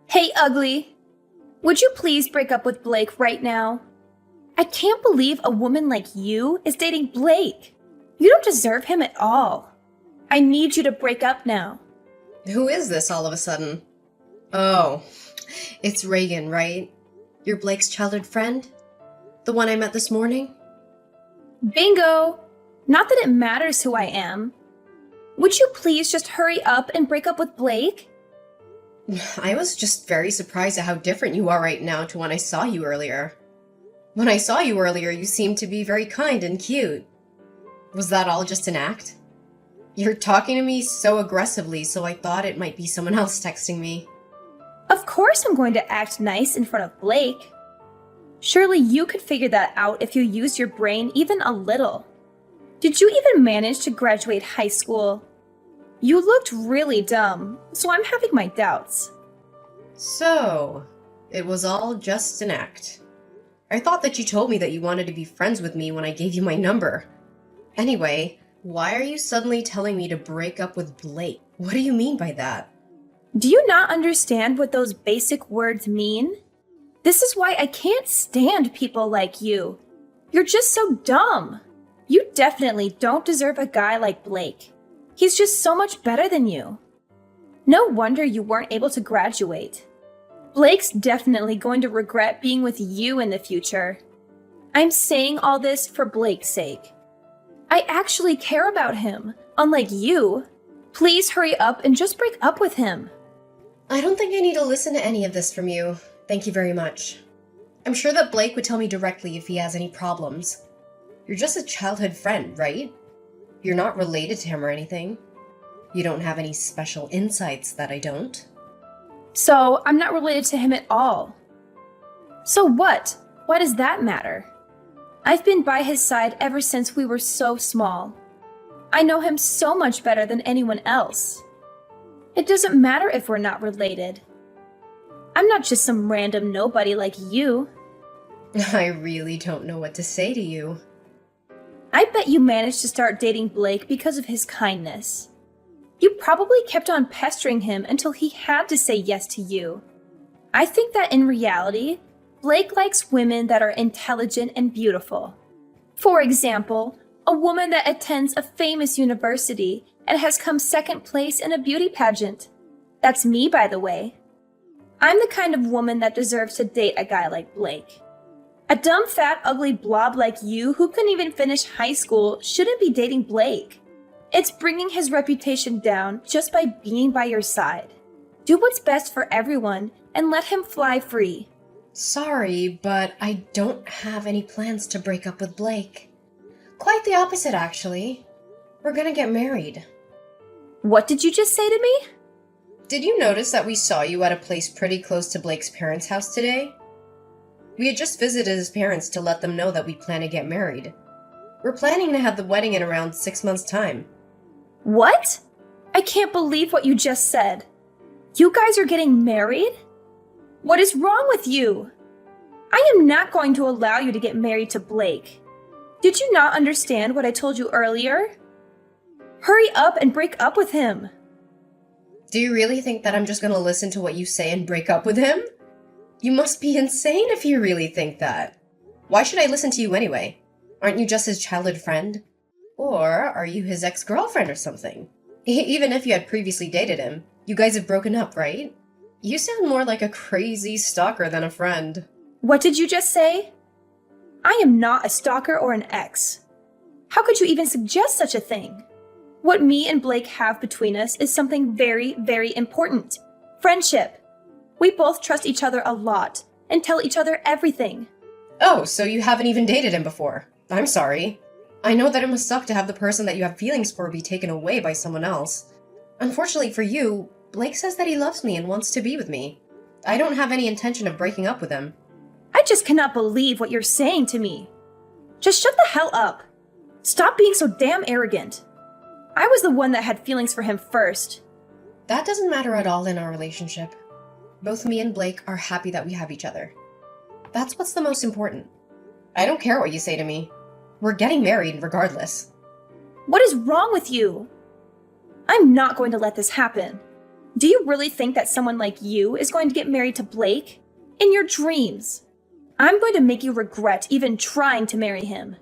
Hey, ugly. Would you please break up with Blake right now? I can't believe a woman like you is dating Blake. You don't deserve him at all. I need you to break up now. Who is this all of a sudden? Oh, it's Reagan, right? You're Blake's childhood friend? The one I met this morning? Bingo! Not that it matters who I am. Would you please just hurry up and break up with Blake? I was just very surprised at how different you are right now to when I saw you earlier. When I saw you earlier, you seemed to be very kind and cute. Was that all just an act? You're talking to me so aggressively, so I thought it might be someone else texting me. Of course I'm going to act nice in front of Blake. Surely you could figure that out if you used your brain even a little. Did you even manage to graduate high school? You looked really dumb, so I'm having my doubts. So, it was all just an act. I thought that you told me that you wanted to be friends with me when I gave you my number. Anyway, why are you suddenly telling me to break up with Blake? What do you mean by that? Do you not understand what those basic words mean? This is why I can't stand people like you. You're just so dumb. You definitely don't deserve a guy like Blake. He's just so much better than you. No wonder you weren't able to graduate. Blake's definitely going to regret being with you in the future. I'm saying all this for Blake's sake. I actually care about him, unlike you. Please hurry up and just break up with him. I don't think I need to listen to any of this from you. Thank you very much. I'm sure that Blake would tell me directly if he has any problems. You're just a childhood friend, right? You're not related to him or anything. You don't have any special insights that I don't. So, I'm not related to him at all. So what? Why does that matter? I've been by his side ever since we were so small. I know him so much better than anyone else. It doesn't matter if we're not related. I'm not just some random nobody like you. I really don't know what to say to you. I bet you managed to start dating Blake because of his kindness. You probably kept on pestering him until he had to say yes to you. I think that in reality, Blake likes women that are intelligent and beautiful. For example, a woman that attends a famous university and has come second place in a beauty pageant. That's me, by the way. I'm the kind of woman that deserves to date a guy like Blake. A dumb, fat, ugly blob like you who couldn't even finish high school shouldn't be dating Blake. It's bringing his reputation down just by being by your side. Do what's best for everyone and let him fly free. Sorry, but I don't have any plans to break up with Blake. Quite the opposite, actually. We're gonna get married. What did you just say to me? Did you notice that we saw you at a place pretty close to Blake's parents' house today? We had just visited his parents to let them know that we plan to get married. We're planning to have the wedding in around 6 months' time. What? I can't believe what you just said. You guys are getting married? What is wrong with you? I am not going to allow you to get married to Blake. Did you not understand what I told you earlier? Hurry up and break up with him. Do you really think that I'm just gonna listen to what you say and break up with him? You must be insane if you really think that. Why should I listen to you anyway? Aren't you just his childhood friend? Or are you his ex-girlfriend or something? Even if you had previously dated him, you guys have broken up, right? You sound more like a crazy stalker than a friend. What did you just say? I am not a stalker or an ex. How could you even suggest such a thing? What me and Blake have between us is something very, very important. Friendship. We both trust each other a lot and tell each other everything. Oh, so you haven't even dated him before. I'm sorry. I know that it must suck to have the person that you have feelings for be taken away by someone else. Unfortunately for you, Blake says that he loves me and wants to be with me. I don't have any intention of breaking up with him. I just cannot believe what you're saying to me. Just shut the hell up. Stop being so damn arrogant. I was the one that had feelings for him first. That doesn't matter at all in our relationship. Both me and Blake are happy that we have each other. That's what's the most important. I don't care what you say to me. We're getting married regardless. What is wrong with you? I'm not going to let this happen. Do you really think that someone like you is going to get married to Blake? In your dreams. I'm going to make you regret even trying to marry him.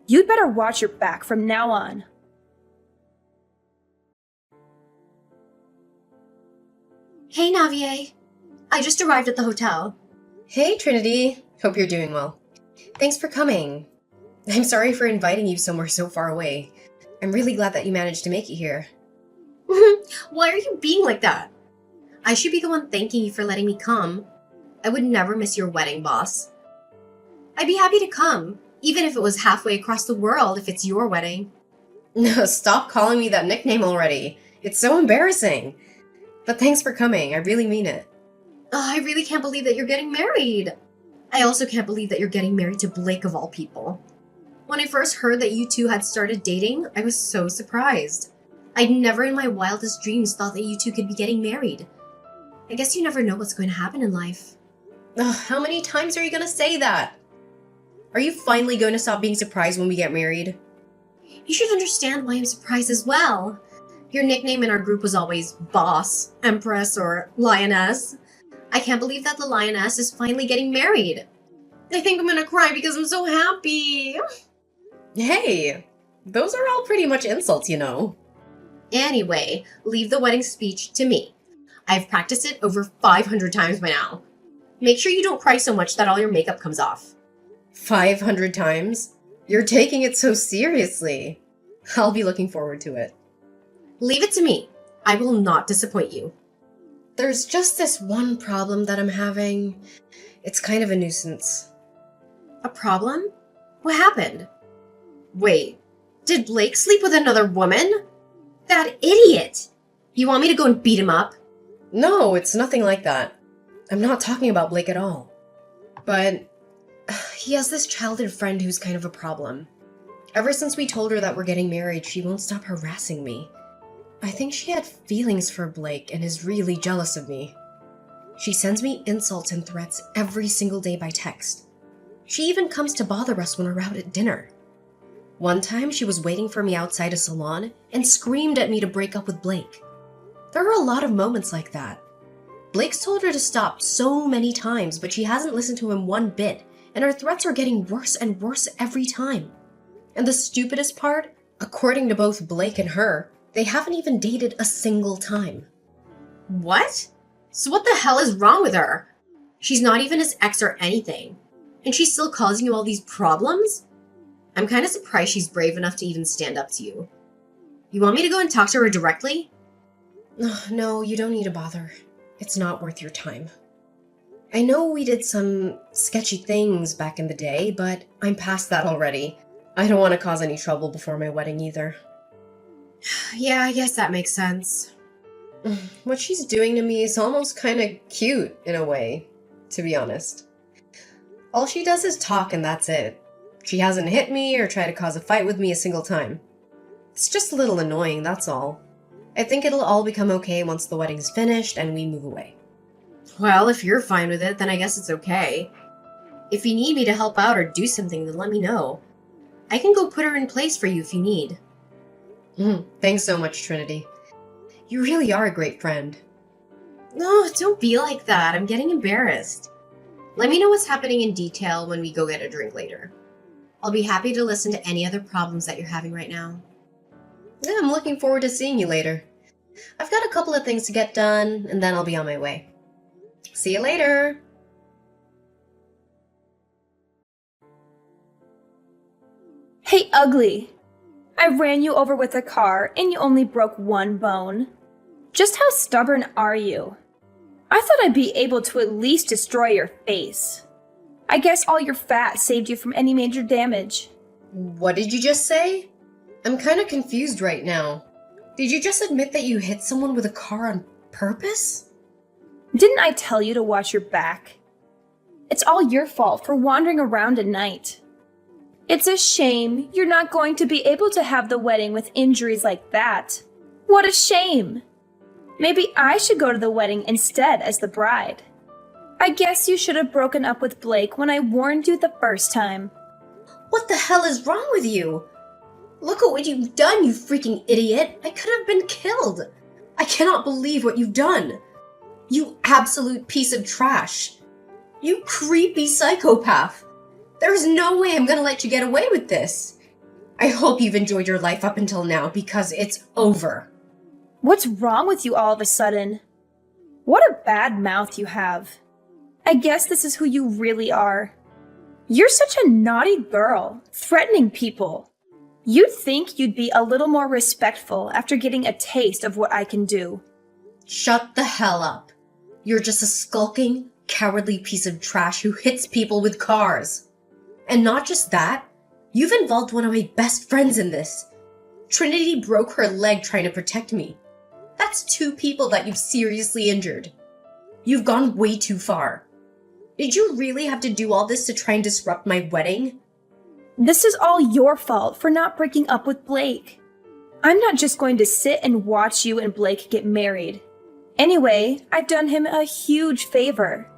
You'd better watch your back from now on. Hey, Navier. I just arrived at the hotel. Hey, Trinity. Hope you're doing well. Thanks for coming. I'm sorry for inviting you somewhere so far away. I'm really glad that you managed to make it here. Why are you being like that? I should be the one thanking you for letting me come. I would never miss your wedding, boss. I'd be happy to come, even if it was halfway across the world if it's your wedding. No, stop calling me that nickname already. It's so embarrassing. But thanks for coming. I really mean it. Oh, I really can't believe that you're getting married. I also can't believe that you're getting married to Blake of all people. When I first heard that you two had started dating, I was so surprised. I'd never in my wildest dreams thought that you two could be getting married. I guess you never know what's going to happen in life. Ugh, how many times are you going to say that? Are you finally going to stop being surprised when we get married? You should understand why I'm surprised as well. Your nickname in our group was always Boss, Empress, or Lioness. I can't believe that the Lioness is finally getting married. I think I'm gonna cry because I'm so happy. Hey, those are all pretty much insults, you know. Anyway, leave the wedding speech to me. I've practiced it over 500 times by now. Make sure you don't cry so much that all your makeup comes off. 500 times? You're taking it so seriously. I'll be looking forward to it. Leave it to me. I will not disappoint you. There's just this one problem that I'm having. It's kind of a nuisance. A problem? What happened? Wait, did Blake sleep with another woman? That idiot! You want me to go and beat him up? No, it's nothing like that. I'm not talking about Blake at all. But he has this childhood friend who's kind of a problem. Ever since we told her that we're getting married, she won't stop harassing me. I think she had feelings for Blake and is really jealous of me. She sends me insults and threats every single day by text. She even comes to bother us when we're out at dinner. One time, she was waiting for me outside a salon and screamed at me to break up with Blake. There are a lot of moments like that. Blake's told her to stop so many times, but she hasn't listened to him one bit, and her threats are getting worse and worse every time. And the stupidest part, according to both Blake and her, they haven't even dated a single time. What? So what the hell is wrong with her? She's not even his ex or anything. And she's still causing you all these problems? I'm kind of surprised she's brave enough to even stand up to you. You want me to go and talk to her directly? No, you don't need to bother. It's not worth your time. I know we did some sketchy things back in the day, but I'm past that already. I don't want to cause any trouble before my wedding either. Yeah, I guess that makes sense. What she's doing to me is almost kind of cute in a way, to be honest. All she does is talk and that's it. She hasn't hit me or tried to cause a fight with me a single time. It's just a little annoying, that's all. I think it'll all become okay once the wedding's finished and we move away. Well, if you're fine with it, then I guess it's okay. If you need me to help out or do something, then let me know. I can go put her in place for you if you need. Thanks so much, Trinity. You really are a great friend. No, don't be like that. I'm getting embarrassed. Let me know what's happening in detail when we go get a drink later. I'll be happy to listen to any other problems that you're having right now. Yeah, I'm looking forward to seeing you later. I've got a couple of things to get done, and then I'll be on my way. See you later! Hey, ugly! I ran you over with a car, and you only broke one bone. Just how stubborn are you? I thought I'd be able to at least destroy your face. I guess all your fat saved you from any major damage. What did you just say? I'm kind of confused right now. Did you just admit that you hit someone with a car on purpose? Didn't I tell you to watch your back? It's all your fault for wandering around at night. It's a shame you're not going to be able to have the wedding with injuries like that. What a shame! Maybe I should go to the wedding instead as the bride. I guess you should have broken up with Blake when I warned you the first time. What the hell is wrong with you? Look at what you've done, you freaking idiot! I could have been killed! I cannot believe what you've done. You absolute piece of trash. You creepy psychopath. There is no way I'm gonna let you get away with this. I hope you've enjoyed your life up until now, because it's over. What's wrong with you all of a sudden? What a bad mouth you have. I guess this is who you really are. You're such a naughty girl, threatening people. You'd think you'd be a little more respectful after getting a taste of what I can do. Shut the hell up. You're just a skulking, cowardly piece of trash who hits people with cars. And not just that, you've involved one of my best friends in this. Trinity broke her leg trying to protect me. That's 2 people that you've seriously injured. You've gone way too far. Did you really have to do all this to try and disrupt my wedding? This is all your fault for not breaking up with Blake. I'm not just going to sit and watch you and Blake get married. Anyway, I've done him a huge favor.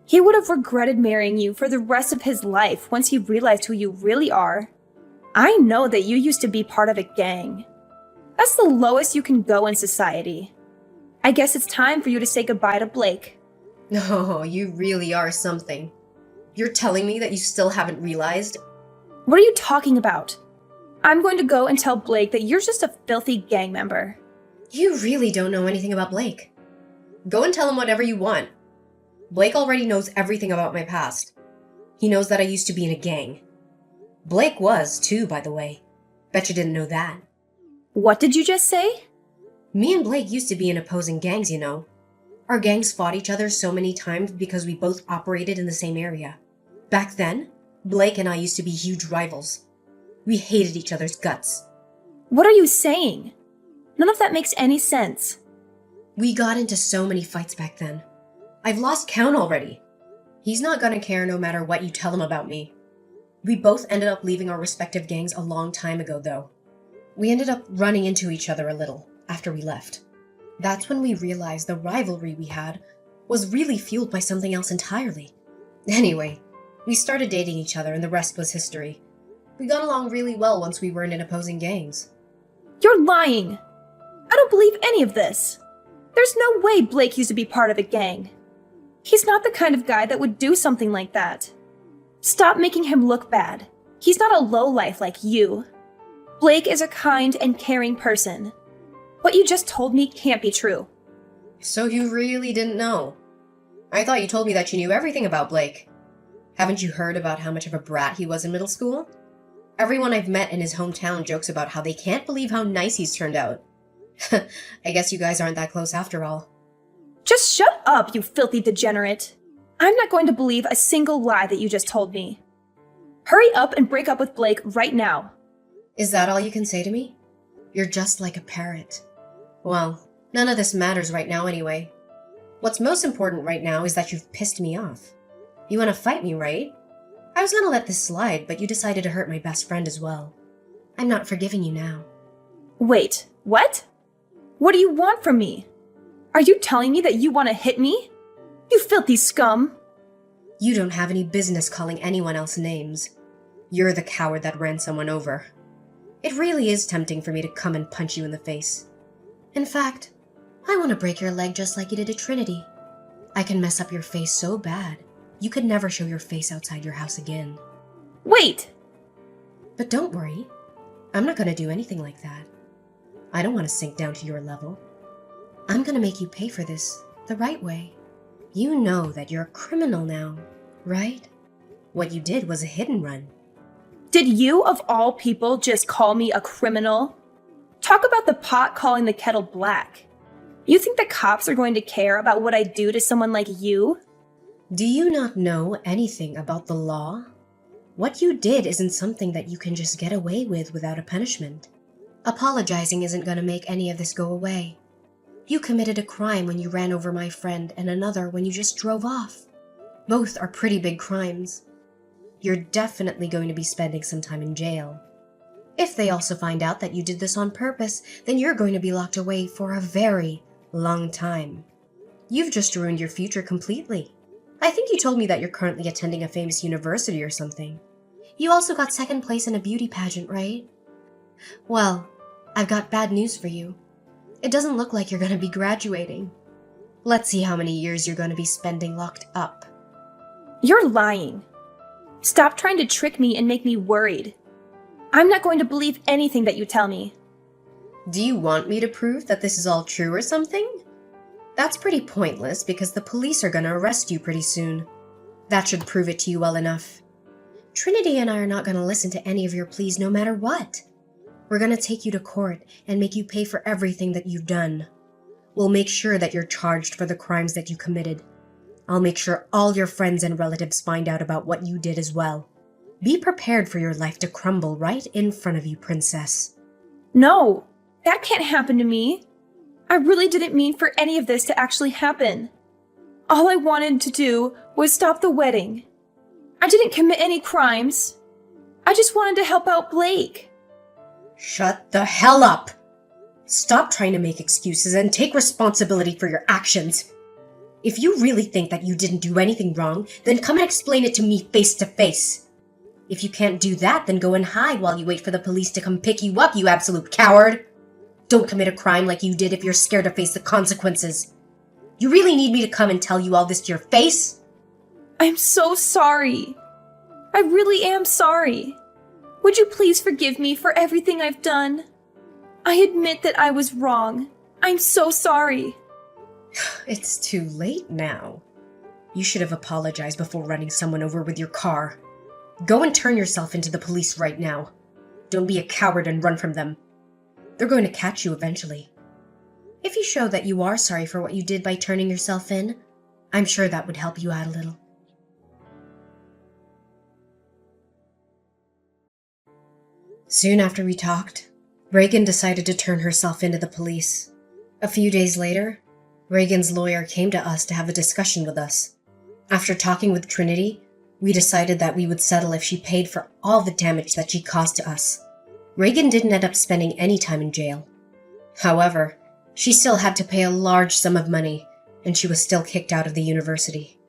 He would have regretted marrying you for the rest of his life once he realized who you really are. I know that you used to be part of a gang. That's the lowest you can go in society. I guess it's time for you to say goodbye to Blake. Oh, you really are something. You're telling me that you still haven't realized? What are you talking about? I'm going to go and tell Blake that you're just a filthy gang member. You really don't know anything about Blake. Go and tell him whatever you want. Blake already knows everything about my past. He knows that I used to be in a gang. Blake was, too, by the way. Bet you didn't know that. What did you just say? Me and Blake used to be in opposing gangs, you know. Our gangs fought each other so many times because we both operated in the same area. Back then, Blake and I used to be huge rivals. We hated each other's guts. What are you saying? None of that makes any sense. We got into so many fights back then. I've lost count already. He's not gonna care no matter what you tell him about me. We both ended up leaving our respective gangs a long time ago, though. We ended up running into each other a little after we left. That's when we realized the rivalry we had was really fueled by something else entirely. Anyway, we started dating each other and the rest was history. We got along really well once we weren't in opposing gangs. You're lying. I don't believe any of this. There's no way Blake used to be part of a gang. He's not the kind of guy that would do something like that. Stop making him look bad. He's not a lowlife like you. Blake is a kind and caring person. What you just told me can't be true. So you really didn't know? I thought you told me that you knew everything about Blake. Haven't you heard about how much of a brat he was in middle school? Everyone I've met in his hometown jokes about how they can't believe how nice he's turned out. I guess you guys aren't that close after all. Just shut up, you filthy degenerate. I'm not going to believe a single lie that you just told me. Hurry up and break up with Blake right now. Is that all you can say to me? You're just like a parrot. Well, none of this matters right now anyway. What's most important right now is that you've pissed me off. You want to fight me, right? I was gonna let this slide, but you decided to hurt my best friend as well. I'm not forgiving you now. Wait, what? What do you want from me? Are you telling me that you want to hit me? You filthy scum! You don't have any business calling anyone else names. You're the coward that ran someone over. It really is tempting for me to come and punch you in the face. In fact, I want to break your leg just like you did to Trinity. I can mess up your face so bad, you could never show your face outside your house again. Wait! But don't worry, I'm not going to do anything like that. I don't want to sink down to your level. I'm going to make you pay for this the right way. You know that you're a criminal now, right? What you did was a hit and run. Did you, of all people, just call me a criminal? Talk about the pot calling the kettle black. You think the cops are going to care about what I do to someone like you? Do you not know anything about the law? What you did isn't something that you can just get away with without a punishment. Apologizing isn't going to make any of this go away. You committed a crime when you ran over my friend and another when you just drove off. Both are pretty big crimes. You're definitely going to be spending some time in jail. If they also find out that you did this on purpose, then you're going to be locked away for a very long time. You've just ruined your future completely. I think you told me that you're currently attending a famous university or something. You also got second place in a beauty pageant, right? Well, I've got bad news for you. It doesn't look like you're gonna be graduating. Let's see how many years you're gonna be spending locked up. You're lying. Stop trying to trick me and make me worried. I'm not going to believe anything that you tell me. Do you want me to prove that this is all true or something? That's pretty pointless because the police are gonna arrest you pretty soon. That should prove it to you well enough. Trinity and I are not gonna listen to any of your pleas no matter what. We're gonna take you to court and make you pay for everything that you've done. We'll make sure that you're charged for the crimes that you committed. I'll make sure all your friends and relatives find out about what you did as well. Be prepared for your life to crumble right in front of you, princess. No, that can't happen to me. I really didn't mean for any of this to actually happen. All I wanted to do was stop the wedding. I didn't commit any crimes. I just wanted to help out Blake. Shut the hell up! Stop trying to make excuses and take responsibility for your actions. If you really think that you didn't do anything wrong, then come and explain it to me face to face. If you can't do that, then go and hide while you wait for the police to come pick you up, you absolute coward. Don't commit a crime like you did if you're scared to face the consequences. You really need me to come and tell you all this to your face? I'm so sorry. I really am sorry. Would you please forgive me for everything I've done? I admit that I was wrong. I'm so sorry. It's too late now. You should have apologized before running someone over with your car. Go and turn yourself into the police right now. Don't be a coward and run from them. They're going to catch you eventually. If you show that you are sorry for what you did by turning yourself in, I'm sure that would help you out a little. Soon after we talked, Reagan decided to turn herself into the police. A few days later, Reagan's lawyer came to us to have a discussion with us. After talking with Trinity, we decided that we would settle if she paid for all the damage that she caused to us. Reagan didn't end up spending any time in jail. However, she still had to pay a large sum of money, and she was still kicked out of the university.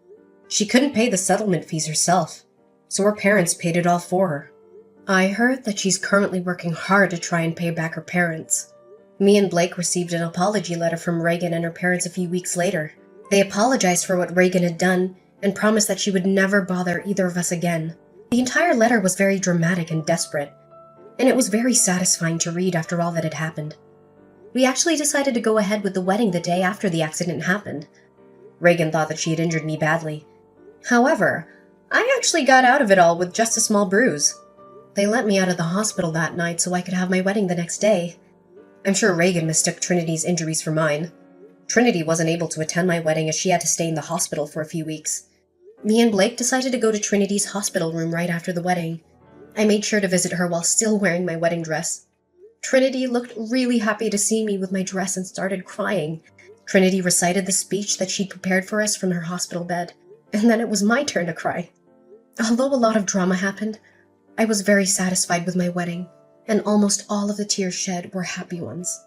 She couldn't pay the settlement fees herself, so her parents paid it all for her. I heard that she's currently working hard to try and pay back her parents. Me and Blake received an apology letter from Reagan and her parents a few weeks later. They apologized for what Reagan had done and promised that she would never bother either of us again. The entire letter was very dramatic and desperate, and it was very satisfying to read after all that had happened. We actually decided to go ahead with the wedding the day after the accident happened. Reagan thought that she had injured me badly. However, I actually got out of it all with just a small bruise. They let me out of the hospital that night so I could have my wedding the next day. I'm sure Reagan mistook Trinity's injuries for mine. Trinity wasn't able to attend my wedding as she had to stay in the hospital for a few weeks. Me and Blake decided to go to Trinity's hospital room right after the wedding. I made sure to visit her while still wearing my wedding dress. Trinity looked really happy to see me with my dress and started crying. Trinity recited the speech that she'd prepared for us from her hospital bed, and then it was my turn to cry. Although a lot of drama happened, I was very satisfied with my wedding, and almost all of the tears shed were happy ones.